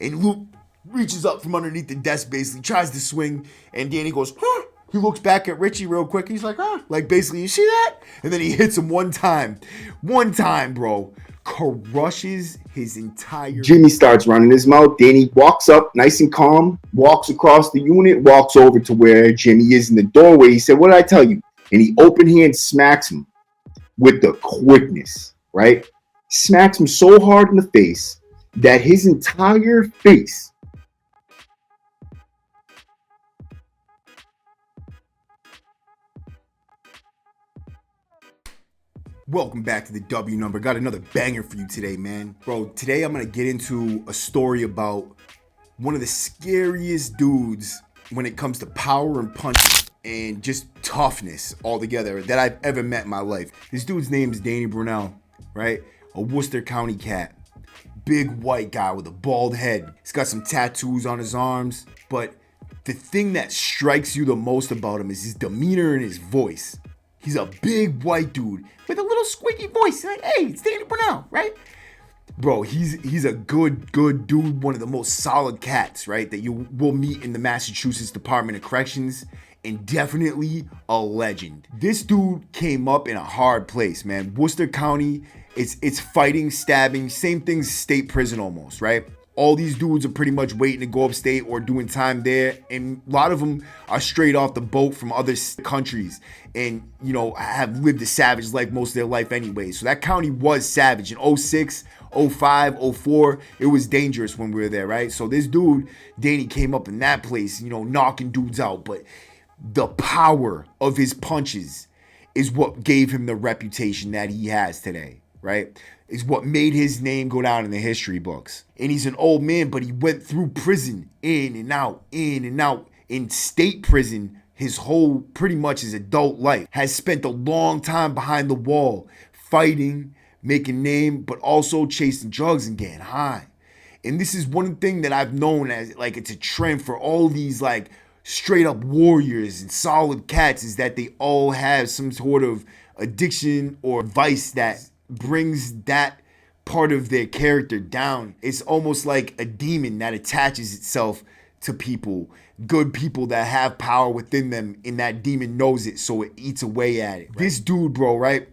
And Luke reaches up from underneath the desk, basically tries to swing, and Danny goes, huh? He looks back at Richie real quick. He's like, huh? Like, basically, you see that? And then he hits him one time, bro. Crushes his entire... Jimmy starts running his mouth. Danny walks up nice and calm, walks across the unit, walks over to where Jimmy is in the doorway. He said, what did I tell you? And he open hand smacks him with the quickness, right? Smacks him so hard in the face that his entire face... Welcome back to the W Number. Got another banger for you today, man. Bro, today I'm going to get into a story about one of the scariest dudes when it comes to power and punching and just toughness altogether that I've ever met in my life. This dude's name is Danny Brunell, right? A Worcester County cat. Big white guy with a bald head. He's got some tattoos on his arms. But the thing that strikes you the most about him is his demeanor and his voice. He's a big white dude with a little squeaky voice. Like, hey, it's Danny Brunell, right? Bro, he's a good dude. One of the most solid cats, right, that you will meet in the Massachusetts Department of Corrections. And definitely a legend. This dude came up in a hard place, man. Worcester County, it's fighting, stabbing, same thing as state prison almost, right? All these dudes are pretty much waiting to go upstate or doing time there. And a lot of them are straight off the boat from other countries and, you know, have lived a savage life most of their life anyway. So that county was savage. In 06, 05, 04, it was dangerous when we were there, right? So this dude, Danny, came up in that place, you know, knocking dudes out. But the power of his punches is what gave him the reputation that he has today, right? Is what made his name go down in the history books. And he's an old man, but he went through prison, in and out, in state prison his whole, pretty much his adult life. Has spent a long time behind the wall, fighting, making name, but also chasing drugs and getting high. And this is one thing that I've known as, like, it's a trend for all these, like, straight up warriors and solid cats, is that they all have some sort of addiction or vice that brings that part of their character down. It's almost like a demon that attaches itself to people, good people that have power within them, and that demon knows it, so it eats away at it. Right. This dude, bro, right?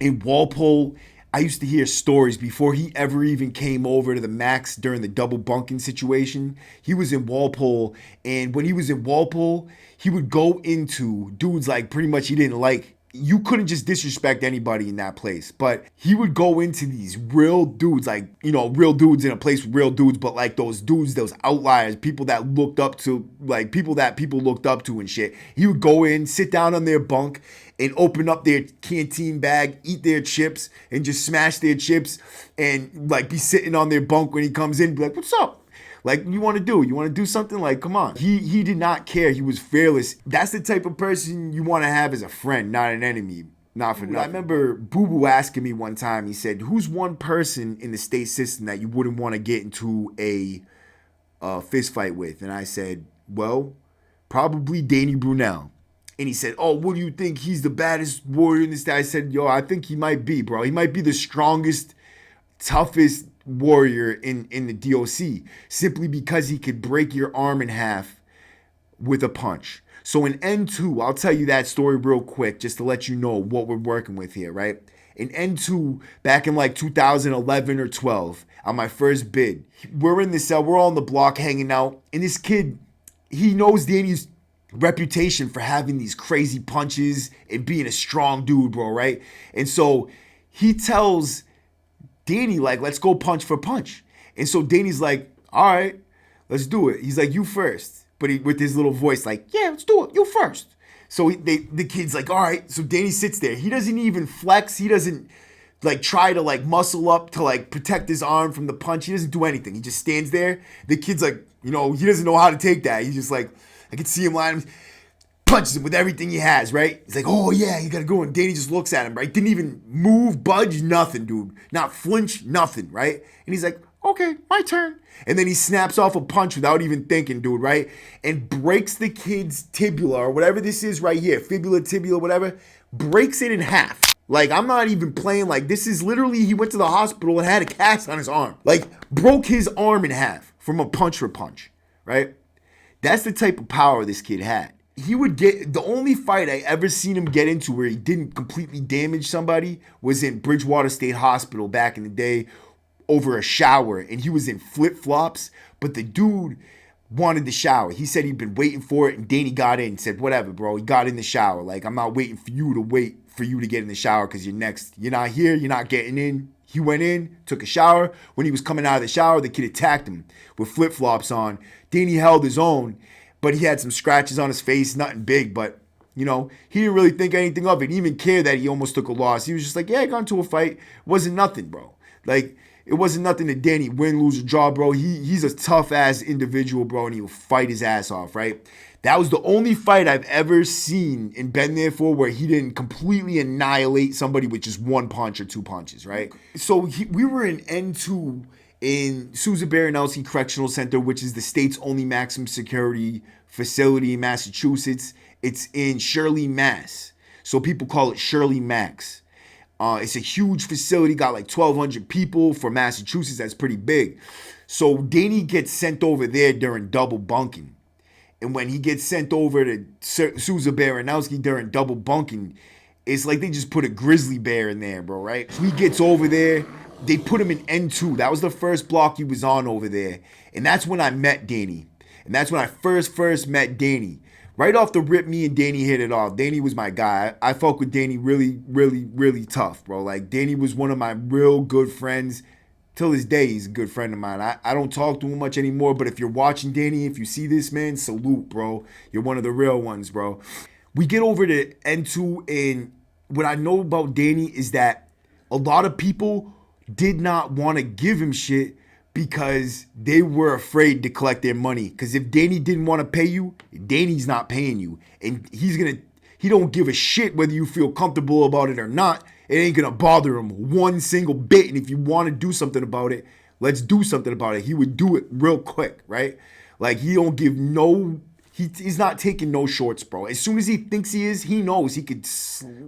In Walpole, I used to hear stories before he ever even came over to the Max during the double bunking situation. He was in Walpole, and when he was in Walpole, he would go into dudes like pretty much he didn't like. You couldn't just disrespect anybody in that place, but he would go into these real dudes, like, you know, real dudes in a place with real dudes, but like those dudes, those outliers, people that looked up to, like people that people looked up to and shit. He would go in, sit down on their bunk and open up their canteen bag, eat their chips and just smash their chips and like be sitting on their bunk when he comes in, be like, what's up? Like, you want to do? You want to do something? Like, come on. He did not care. He was fearless. That's the type of person you want to have as a friend, not an enemy. Not for nothing. I remember Boo Boo asking me one time, he said, who's one person in the state system that you wouldn't want to get into a fist fight with? And I said, well, probably Danny Brunell. And he said, oh, what do you think? He's the baddest warrior in this state? I said, yo, I think he might be, bro. He might be the strongest, toughest warrior in the DOC, simply because he could break your arm in half with a punch. So in N2, I'll tell you that story real quick just to let you know what we're working with here, right? In N2, back in like 2011 or 12, on my first bid, we're in the cell, we're all on the block hanging out, and this kid, he knows Danny's reputation for having these crazy punches and being a strong dude, bro, right? And so he tells Danny, like, let's go punch for punch. And so Danny's like, all right, let's do it. He's like, you first. But he, with his little voice, like, yeah, let's do it. You first. So the kid's like, all right. So Danny sits there. He doesn't even flex. He doesn't, like, try to, like, muscle up to, like, protect his arm from the punch. He doesn't do anything. He just stands there. The kid's like, you know, he doesn't know how to take that. He's just like, I can see him lying. Punches him with everything he has, right? He's like, oh yeah, you gotta go. And Danny just looks at him, right? Didn't even move, budge, nothing, dude. Not flinch, nothing, right? And he's like, okay, my turn. And then he snaps off a punch without even thinking, dude, right? And breaks the kid's tibia or whatever this is right here, fibula, tibia, whatever, breaks it in half. Like, I'm not even playing. Like, this is literally, he went to the hospital and had a cast on his arm. Like, broke his arm in half. from a punch for punch, right? That's the type of power this kid had. He would get, the only fight I ever seen him get into where he didn't completely damage somebody was in Bridgewater State Hospital back in the day over a shower, and he was in flip-flops, but the dude wanted the shower. He said he'd been waiting for it, and Danny got in and said, whatever, bro. He got in the shower. Like, I'm not waiting for you to wait for you to get in the shower because you're next. You're not here. You're not getting in. He went in, took a shower. When he was coming out of the shower, the kid attacked him with flip-flops on. Danny held his own, but he had some scratches on his face, nothing big, but, you know, he didn't really think anything of it. He didn't even care that he almost took a loss. He was just like, yeah, I got into a fight. It wasn't nothing, bro. Like, it wasn't nothing to Danny win, lose, or draw, bro. He's a tough-ass individual, bro, and he'll fight his ass off, right? That was the only fight I've ever seen and been there for where he didn't completely annihilate somebody with just one punch or two punches, right? So we were in N2 in Susan Baranowski Correctional Center, which is the state's only maximum security facility in Massachusetts. It's in Shirley, Mass. So people call it Shirley Max. It's a huge facility, got like 1,200 people. For Massachusetts, that's pretty big. So Danny gets sent over there during double bunking. And when he gets sent over to Susan Baranowski during double bunking, it's like they just put a grizzly bear in there, bro, right? So he gets over there. They put him in N2. That was the first block he was on over there. And that's when I met Danny. And that's when I first met Danny. Right off the rip, me and Danny hit it off. Danny was my guy. I fuck with Danny really tough, bro. Like, Danny was one of my real good friends. Till this day, he's a good friend of mine. I don't talk to him much anymore, but if you're watching Danny, if you see this, man, salute, bro. You're one of the real ones, bro. We get over to N2, and what I know about Danny is that a lot of people did not want to give him shit because they were afraid to collect their money. Because if Danny didn't want to pay you, Danny's not paying you. And he don't give a shit whether you feel comfortable about it or not. It ain't gonna bother him one single bit. And if you want to do something about it, let's do something about it. He would do it real quick, right? Like, he don't give no... He's not taking no shorts, bro. As soon as he thinks he is, he knows he could,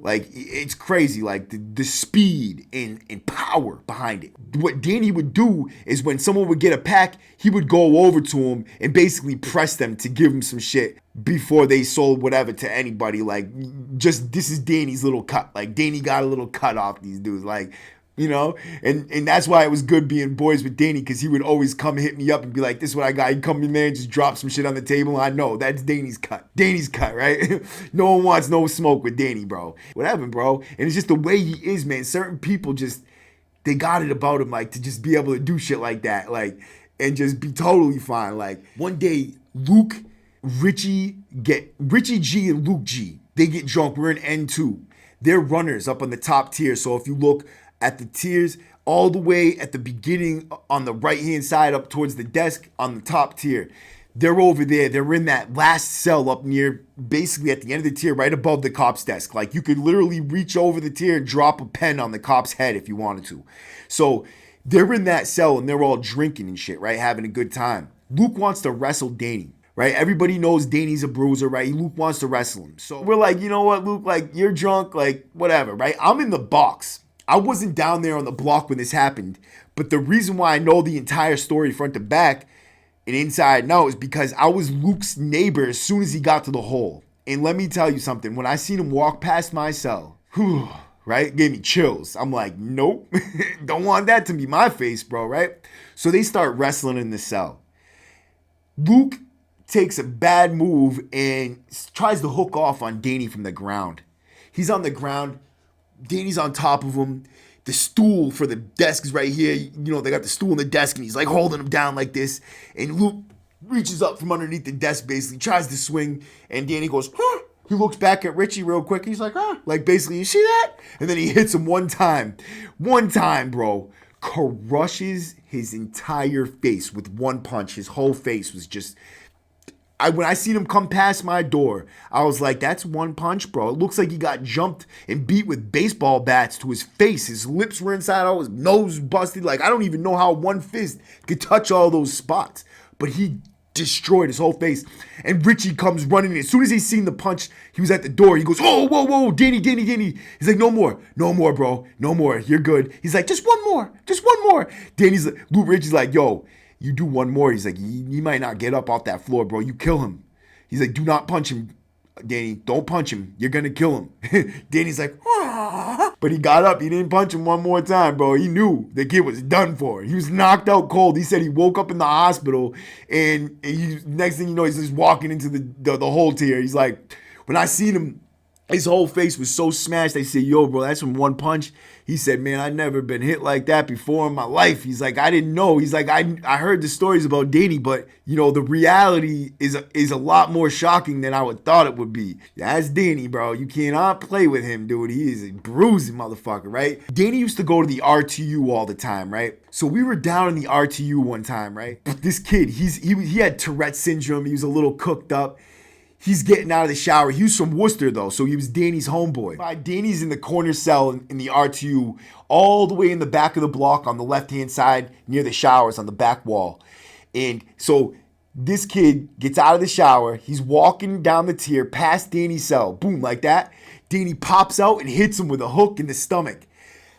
like, it's crazy, like, the speed and power behind it. What Danny would do is when someone would get a pack, he would go over to him and basically press them to give him some shit before they sold whatever to anybody. Like, just, this is Danny's little cut. Like, Danny got a little cut off these dudes, like, you know, and that's why it was good being boys with Danny, because he would always come hit me up and be like, this is what I got. He'd come in there and just drop some shit on the table. I know that's Danny's cut. Danny's cut, right? No one wants no smoke with Danny, bro. Whatever, bro. And it's just the way he is, man. Certain people just, they got it about him, like, to just be able to do shit like that, like, and just be totally fine. Like, one day, Richie G and Luke G, they get drunk. We're in N2. They're runners up on the top tier. So if you look at the tiers, all the way at the beginning on the right-hand side up towards the desk on the top tier, they're over there. They're in that last cell up near, basically at the end of the tier, right above the cop's desk. Like, you could literally reach over the tier and drop a pen on the cop's head if you wanted to. So they're in that cell and they're all drinking and shit, right? Having a good time. Luke wants to wrestle Danny, right? Everybody knows Danny's a bruiser, right? Luke wants to wrestle him. So we're like, you know what, Luke? Like, you're drunk, like, whatever, right? I'm in the box. I wasn't down there on the block when this happened, but the reason why I know the entire story front to back and inside and out is because I was Luke's neighbor as soon as he got to the hole. And let me tell you something, when I seen him walk past my cell, right, gave me chills. I'm like, nope, don't want that to be my face, bro, right? So they start wrestling in the cell. Luke takes a bad move and tries to hook off on Danny from the ground. He's on the ground. Danny's on top of him. The stool for the desk is right here. You know, they got the stool on the desk, and he's like holding him down like this. And Luke reaches up from underneath the desk, basically, tries to swing. And Danny goes, huh? He looks back at Richie real quick. He's like, huh? Like, basically, you see that? And then he hits him one time. One time, bro. Crushes his entire face with one punch. His whole face was just... when I seen him come past my door, I was like, that's one punch, bro. It looks like he got jumped and beat with baseball bats to his face. His lips were inside out, his nose busted. Like, I don't even know how one fist could touch all those spots. But he destroyed his whole face. And Richie comes running in. As soon as he seen the punch, he was at the door. He goes, oh, whoa, Danny. He's like, no more, bro. No more. You're good. He's like, just one more. Richie's like, yo, you do one more. He's like, he might not get up off that floor, bro. You kill him. He's like, do not punch him, Danny. Don't punch him. You're going to kill him. Danny's like, ah. But he got up. He didn't punch him one more time, bro. He knew the kid was done for. He was knocked out cold. He said he woke up in the hospital, and next thing you know, he's just walking into the whole tier. He's like, when I seen him, his whole face was so smashed. I said, yo, bro, that's from one punch. He said, man, I've never been hit like that before in my life. He's like, I didn't know. He's like, I heard the stories about Danny, but, you know, the reality is a lot more shocking than I would thought it would be. That's Danny, bro. You cannot play with him, dude. He is a bruising motherfucker, right? Danny used to go to the RTU all the time, right? So we were down in the RTU one time, right? This kid, he had Tourette's syndrome. He was a little cooked up. He's getting out of the shower. He was from Worcester, though, so he was Danny's homeboy. Danny's in the corner cell in the RTU, all the way in the back of the block on the left-hand side, near the showers on the back wall. And so this kid gets out of the shower. He's walking down the tier past Danny's cell. Boom, like that. Danny pops out and hits him with a hook in the stomach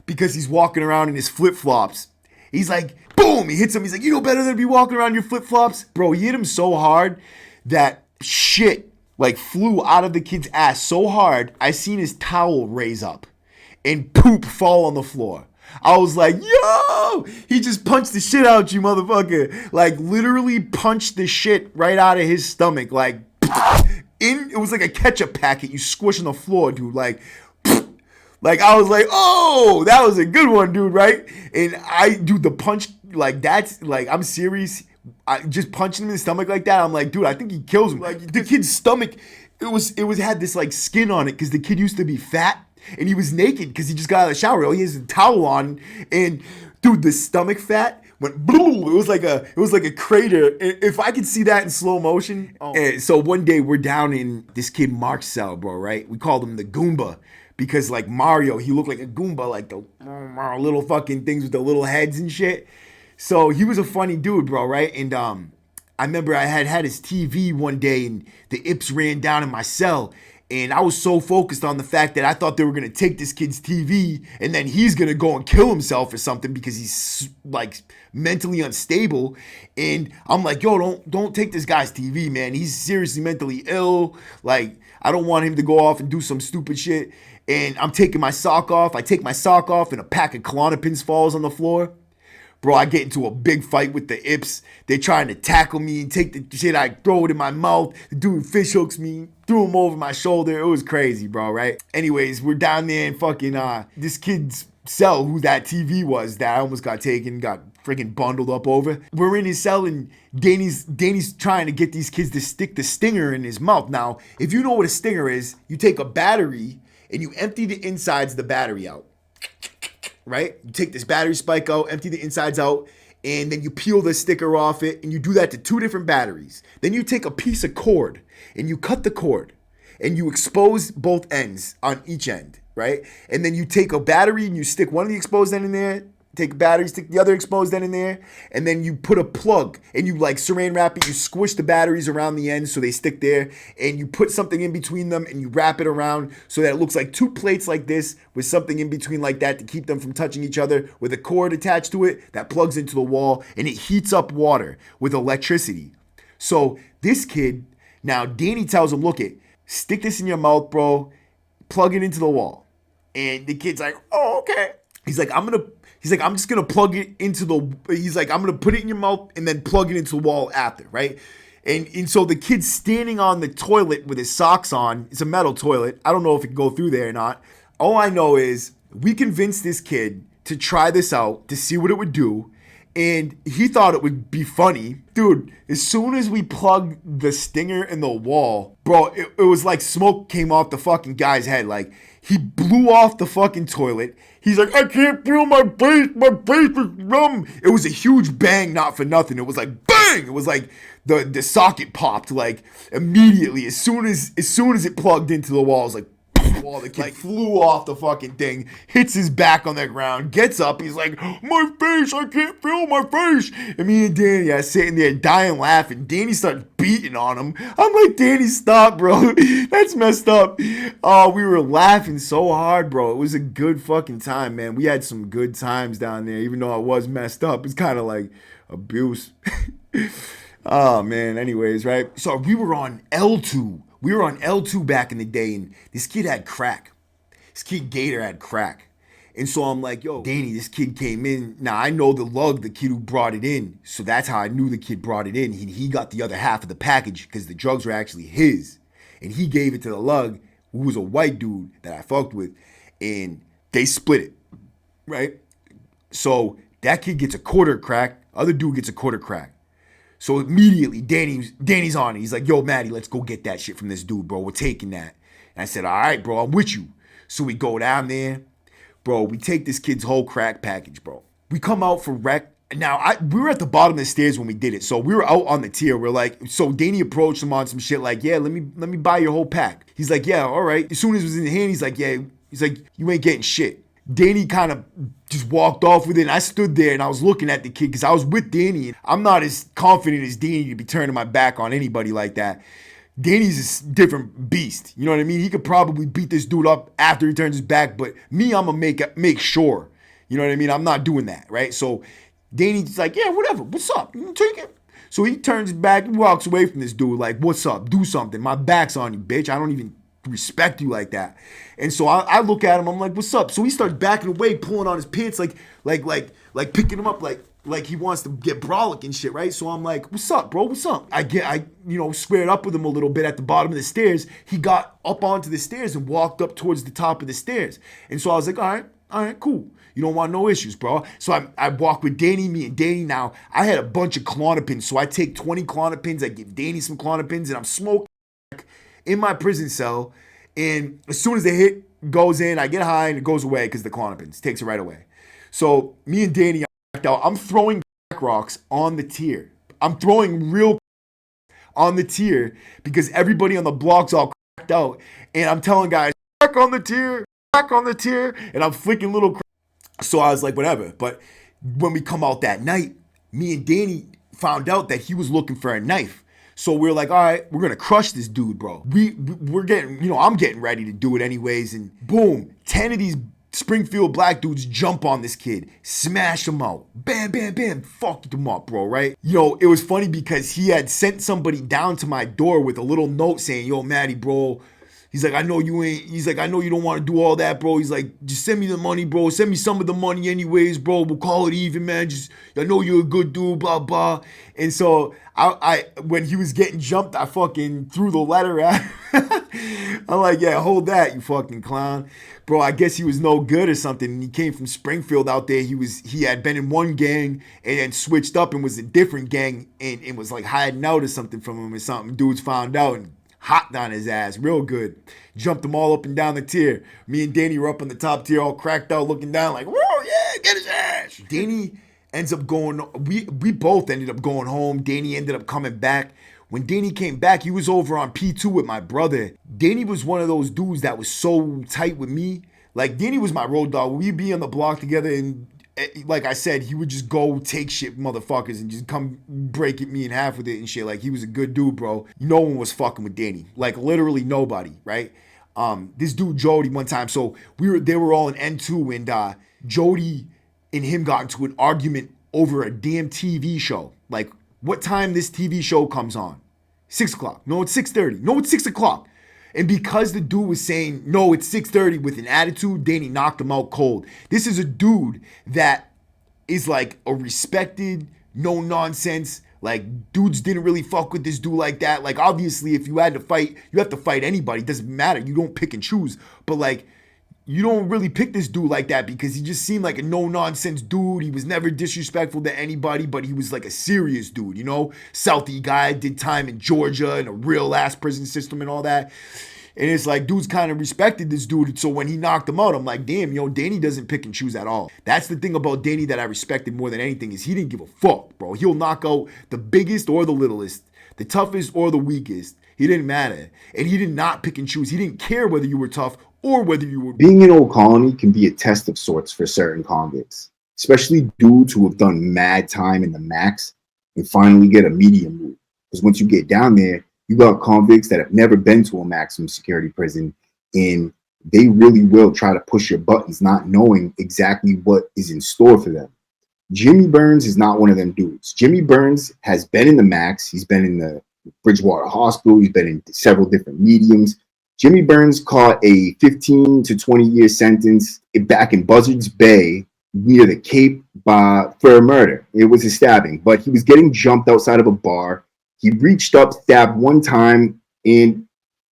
because he's walking around in his flip-flops. He's like, boom, he hits him. He's like, you know better than to be walking around in your flip-flops? Bro, he hit him so hard that shit like flew out of the kid's ass so hard, I seen his towel raise up and poop fall on the floor. I was like, yo, he just punched the shit out you, motherfucker. Like literally punched the shit right out of his stomach. Like it was like a ketchup packet you squish on the floor, dude. Like I was like, oh, that was a good one, dude, right? And the punch, like that's like, I'm serious. I just punching him in the stomach like that. I'm like, dude, I think he kills him. Like the kid's stomach, it had this like skin on it because the kid used to be fat and he was naked because he just got out of the shower. All he has a towel on, and dude, the stomach fat went boom. It was like a crater. If I could see that in slow motion. Oh. And so one day we're down in this kid Mark's cell, bro. Right? We called him the Goomba. Because like Mario, he looked like a Goomba, like the little fucking things with the little heads and shit. So he was a funny dude, bro, right? And I remember I had his TV one day and the Ips ran down in my cell. And I was so focused on the fact that I thought they were going to take this kid's TV and then he's going to go and kill himself or something because he's like mentally unstable. And I'm like, yo, don't take this guy's TV, man. He's seriously mentally ill. Like, I don't want him to go off and do some stupid shit. And I'm taking my sock off. I take my sock off and a pack of Klonopins falls on the floor. Bro, I get into a big fight with the Ips. They're trying to tackle me and take the shit. I throw it in my mouth. The dude fish hooks me, threw him over my shoulder. It was crazy, bro, right? Anyways, we're down there in fucking this kid's cell, who that TV was that I almost got taken, got freaking bundled up over. We're in his cell and Danny's trying to get these kids to stick the stinger in his mouth. Now, if you know what a stinger is, you take a battery and you empty the insides of the battery out. Right? You take this battery spike out, empty the insides out, and then you peel the sticker off it, and you do that to 2 different batteries. Then you take a piece of cord, and you cut the cord, and you expose both ends on each end, right? And then you take a battery, and you stick one of the exposed end in there, take a battery, stick the other exposed end in there, and then you put a plug, and you like saran wrap it, you squish the batteries around the ends so they stick there, and you put something in between them, and you wrap it around so that it looks like 2 plates like this with something in between like that to keep them from touching each other with a cord attached to it that plugs into the wall, and it heats up water with electricity. So this kid, now Danny tells him, look stick this in your mouth, bro, plug it into the wall. And the kid's like, oh, okay. He's like, I'm just going to plug it into I'm going to put it in your mouth and then plug it into the wall after, right? And so the kid's standing on the toilet with his socks on. It's a metal toilet. I don't know if it can go through there or not. All I know is we convinced this kid to try this out to see what it would do. And he thought it would be funny. Dude, as soon as we plugged the stinger in the wall, bro, it was like smoke came off the fucking guy's head. Like, he blew off the fucking toilet. He's like, I can't feel my face. My face is numb. It was a huge bang, not for nothing. It was like, bang! It was like the socket popped, like, immediately. As soon as it plugged into the wall, it was like, wall. The kid flew off the fucking thing, hits his back on the ground, gets up. He's like, my face, I can't feel my face. And me and Danny are sitting there dying laughing. Danny starts beating on him. I'm like, Danny, stop, bro. That's messed up. Oh, we were laughing so hard, bro. It was a good fucking time, man. We had some good times down there, even though I was messed up. It's kind of like, Abuse. Oh man. Anyways, right? So we were on L2. We were on L2 back in the day, and this kid had crack. This kid Gator had crack. And so I'm like, yo, Danny, this kid came in. Now I know the lug, the kid who brought it in. So that's how I knew the kid brought it in. He got the other half of the package because the drugs were actually his. And he gave it to the lug, who was a white dude that I fucked with. And they split it, right? So that kid gets a quarter crack. Other dude gets a quarter crack. So immediately Danny's on it. He's like, yo, Maddie, let's go get that shit from this dude, bro. We're taking that. And I said, all right, bro, I'm with you. So we go down there. Bro, we take this kid's whole crack package, bro. We come out for rec. Now, we were at the bottom of the stairs when we did it. So we were out on the tier. We're like, so Danny approached him on some shit like, yeah, let me buy your whole pack. He's like, yeah, all right. As soon as it was in the hand, he's like, yeah. He's like, you ain't getting shit. Danny kind of just walked off with it. And I stood there and I was looking at the kid because I was with Danny. And I'm not as confident as Danny to be turning my back on anybody like that. Danny's a different beast. You know what I mean? He could probably beat this dude up after he turns his back, but me, I'm gonna make sure. You know what I mean? I'm not doing that, right? So Danny's like, yeah, whatever. What's up? You take it. So he turns back and walks away from this dude like, what's up? Do something. My back's on you, bitch. I don't even respect you like that. And so I look at him. I'm like, what's up? So he starts backing away, pulling on his pants, like picking him up, like he wants to get brolic and shit, right? So I'm like, what's up, bro? What's up? I squared up with him a little bit at the bottom of the stairs. He got up onto the stairs and walked up towards the top of the stairs. And so I was like, all right, cool. You don't want no issues, bro. So I walk with Danny, me and Danny now. I had a bunch of Klonopins, so I take 20 Klonopins. I give Danny some Klonopins, and I'm smoking in my prison cell. And as soon as the hit goes in, I get high and it goes away because the Klonopins takes it right away. So me and Danny out. I'm throwing crack rocks on the tier. I'm throwing real on the tier because everybody on the block's all cracked out. And I'm telling guys, crack on the tier, and I'm flicking little crack. So I was like, whatever. But when we come out that night, me and Danny found out that he was looking for a knife. So we're like, all right, we're gonna crush this dude, bro. We're getting, I'm getting ready to do it anyways. And boom, 10 of these Springfield black dudes jump on this kid, smash him out, bam, bam, bam, fucked him up, bro, right? It was funny because he had sent somebody down to my door with a little note saying, yo, Maddie, bro. He's like, I know you don't want to do all that, bro. He's like, just send me the money, bro. Send me some of the money anyways, bro. We'll call it even, man. I know you're a good dude, blah, blah. And so I when he was getting jumped, I fucking threw the letter at him. I'm like, yeah, hold that, you fucking clown. Bro, I guess he was no good or something. And he came from Springfield out there. He had been in one gang and then switched up and was a different gang and was like hiding out or something from him or something. Dudes found out and hopped on his ass real good. Jumped them all up and down the tier. Me and Danny were up on the top tier all cracked out looking down like, whoa, yeah, get his ass. Danny ends up going, we both ended up going home. Danny ended up coming back. When Danny came back, he was over on P2 with my brother. Danny was one of those dudes that was so tight with me. Like, Danny was my road dog. We'd be on the block together and like I said, he would just go take shit motherfuckers and just come break me in half with it and shit. Like, he was a good dude, bro. No one was fucking with Danny. Like, literally nobody, right? This dude, Jody, one time, so they were all in N2 and Jody and him got into an argument over a damn TV show. Like, what time this TV show comes on? 6 o'clock. No, it's 6:30. No, it's 6 o'clock. And because the dude was saying, no, it's 6:30 with an attitude, Danny knocked him out cold. This is a dude that is like a respected, no nonsense. Like, dudes didn't really fuck with this dude like that. Like, obviously, if you had to fight, you have to fight anybody. It doesn't matter. You don't pick and choose. But like, you don't really pick this dude like that because he just seemed like a no-nonsense dude. He was never disrespectful to anybody, but he was like a serious dude, Southie guy, did time in Georgia and a real-ass prison system and all that. And it's like, dudes kind of respected this dude. So when he knocked him out, I'm like, damn, Danny doesn't pick and choose at all. That's the thing about Danny that I respected more than anything is he didn't give a fuck, bro. He'll knock out the biggest or the littlest, the toughest or the weakest. He didn't matter. And he did not pick and choose. He didn't care whether you were tough or whether you were... Being in Old Colony can be a test of sorts for certain convicts, especially dudes who have done mad time in the max and finally get a medium move. Because once you get down there, you got convicts that have never been to a maximum security prison, and they really will try to push your buttons, not knowing exactly what is in store for them. Jimmy Burns is not one of them dudes. Jimmy Burns has been in the Max. He's been in the Bridgewater Hospital. He's been in several different mediums. Jimmy Burns caught a 15 to 20 year sentence back in Buzzards Bay near the Cape for a murder. It was a stabbing, but he was getting jumped outside of a bar. He reached up, stabbed one time, and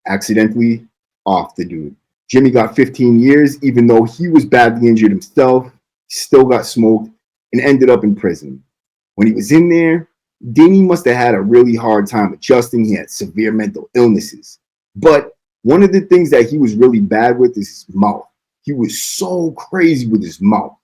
accidentally off the dude. Jimmy got 15 years, even though he was badly injured himself. He still got smoked and ended up in prison. When he was in there, Danny must have had a really hard time adjusting. He had severe mental illnesses. But one of the things that he was really bad with is his mouth. He was so crazy with his mouth.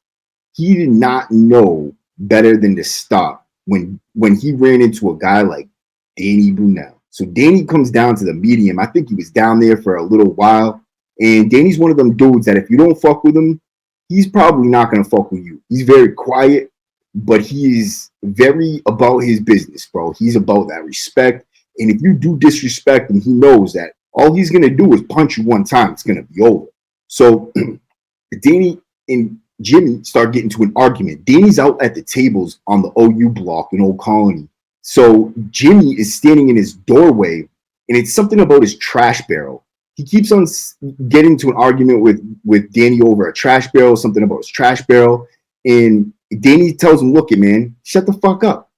He did not know better than to stop when he ran into a guy like Danny Brunell. So Danny comes down to the medium. I think he was down there for a little while. And Danny's one of them dudes that if you don't fuck with him, he's probably not going to fuck with you. He's very quiet, but he is very about his business, bro. He's about that respect. And if you do disrespect him, he knows that all he's going to do is punch you one time. It's going to be over. So Danny and Jimmy start getting to an argument. Danny's out at the tables on the OU block in Old Colony. So Jimmy is standing in his doorway, and it's something about his trash barrel. He keeps on getting to an argument with Danny over a trash barrel, something about his trash barrel. And Danny tells him, look, man, shut the fuck up.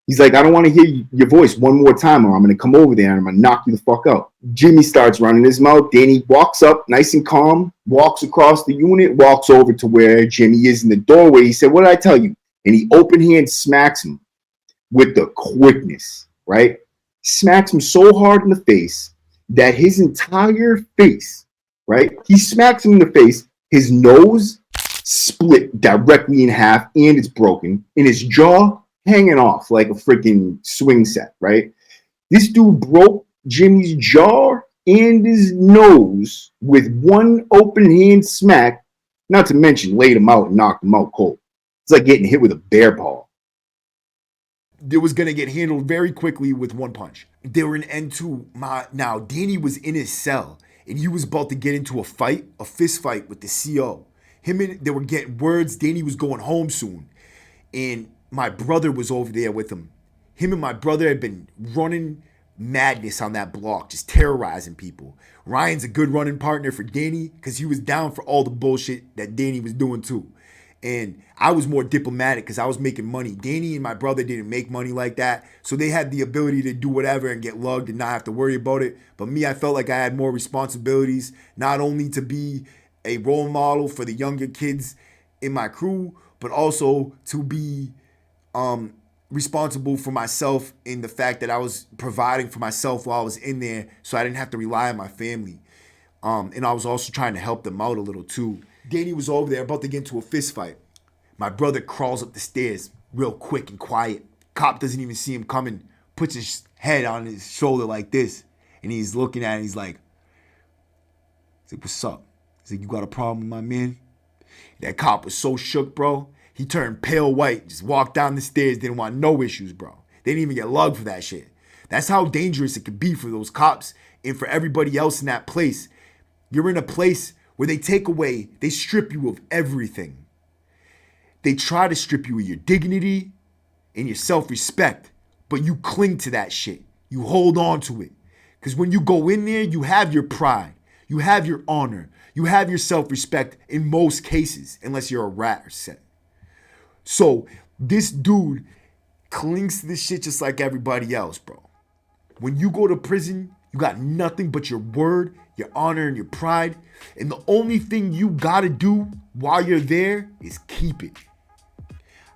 He's like, I don't want to hear your voice one more time or I'm going to come over there and I'm going to knock you the fuck out. Jimmy starts running his mouth. Danny walks up nice and calm, walks across the unit, walks over to where Jimmy is in the doorway. He said, what did I tell you? And he open hand smacks him with the quickness, right? Smacks him so hard in the face that his entire face, right? He smacks him in the face. His nose split directly in half and it's broken. And his jaw hanging off like a freaking swing set, right? This dude broke Jimmy's jaw and his nose with one open hand smack, not to mention laid him out and knocked him out cold. It's like getting hit with a bear paw. It was going to get handled very quickly with one punch. They were an end to now Danny was in his cell and he was about to get into a fight, a fist fight with the CO. They were getting words. Danny was going home soon. And my brother was over there with him. Him and my brother had been running madness on that block, just terrorizing people. Ryan's a good running partner for Danny because he was down for all the bullshit that Danny was doing too. And I was more diplomatic because I was making money. Danny and my brother didn't make money like that. So they had the ability to do whatever and get lugged and not have to worry about it. But me, I felt like I had more responsibilities, not only to be a role model for the younger kids in my crew, but also to be responsible for myself in the fact that I was providing for myself while I was in there so I didn't have to rely on my family. And I was also trying to help them out a little too. Danny was over there about to get into a fist fight. My brother crawls up the stairs real quick and quiet. Cop doesn't even see him coming, puts his head on his shoulder like this, and he's looking at it, he's like, what's up? He's like, you got a problem with my man? That cop was so shook, bro. He turned pale white, just walked down the stairs, didn't want no issues, bro. They didn't even get lugged for that shit. That's how dangerous it could be for those cops and for everybody else in that place. You're in a place where they take away, they strip you of everything. They try to strip you of your dignity and your self-respect, but you cling to that shit. You hold on to it. Because when you go in there, you have your pride. You have your honor. You have your self-respect in most cases, unless you're a rat or set. So this dude clings to this shit just like everybody else, bro. When you go to prison, you got nothing but your word, your honor, and your pride. And the only thing you gotta do while you're there is keep it.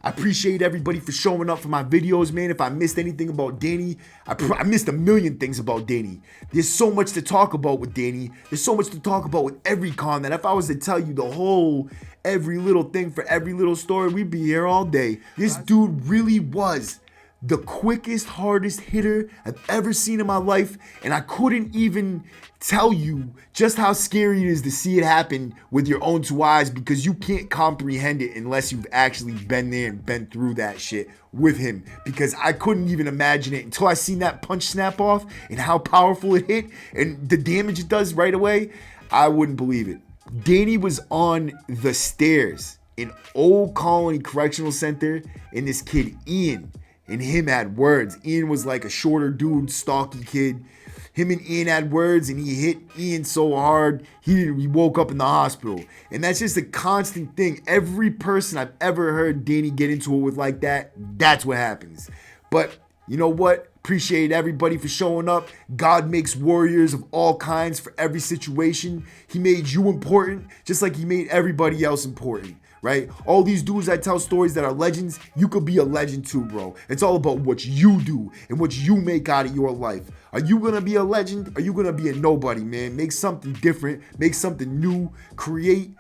I appreciate everybody for showing up for my videos, man. If I missed anything about Danny, I missed a million things about Danny. There's so much to talk about with Danny. There's so much to talk about with every con that if I was to tell you the whole, every little thing for every little story, we'd be here all day. This dude really was the quickest, hardest hitter I've ever seen in my life. And I couldn't even tell you just how scary it is to see it happen with your own two eyes because you can't comprehend it unless you've actually been there and been through that shit with him. Because I couldn't even imagine it until I seen that punch snap off and how powerful it hit and the damage it does right away. I wouldn't believe it. Danny was on the stairs in Old Colony Correctional Center, and this kid Ian and him had words. Ian was like a shorter dude, stocky kid. Him and Ian had words, and he hit Ian so hard he woke up in the hospital. And that's just a constant thing. Every person I've ever heard Danny get into it with like that, that's what happens. But you know what? Appreciate everybody for showing up. God makes warriors of all kinds for every situation. He made you important just like he made everybody else important, right? All these dudes that tell stories that are legends, you could be a legend too, bro. It's all about what you do and what you make out of your life. Are you gonna be a legend? Are you gonna be a nobody, man? Make something different, make something new, create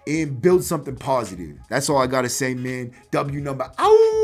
and build something positive. That's all I gotta say, man. W number out.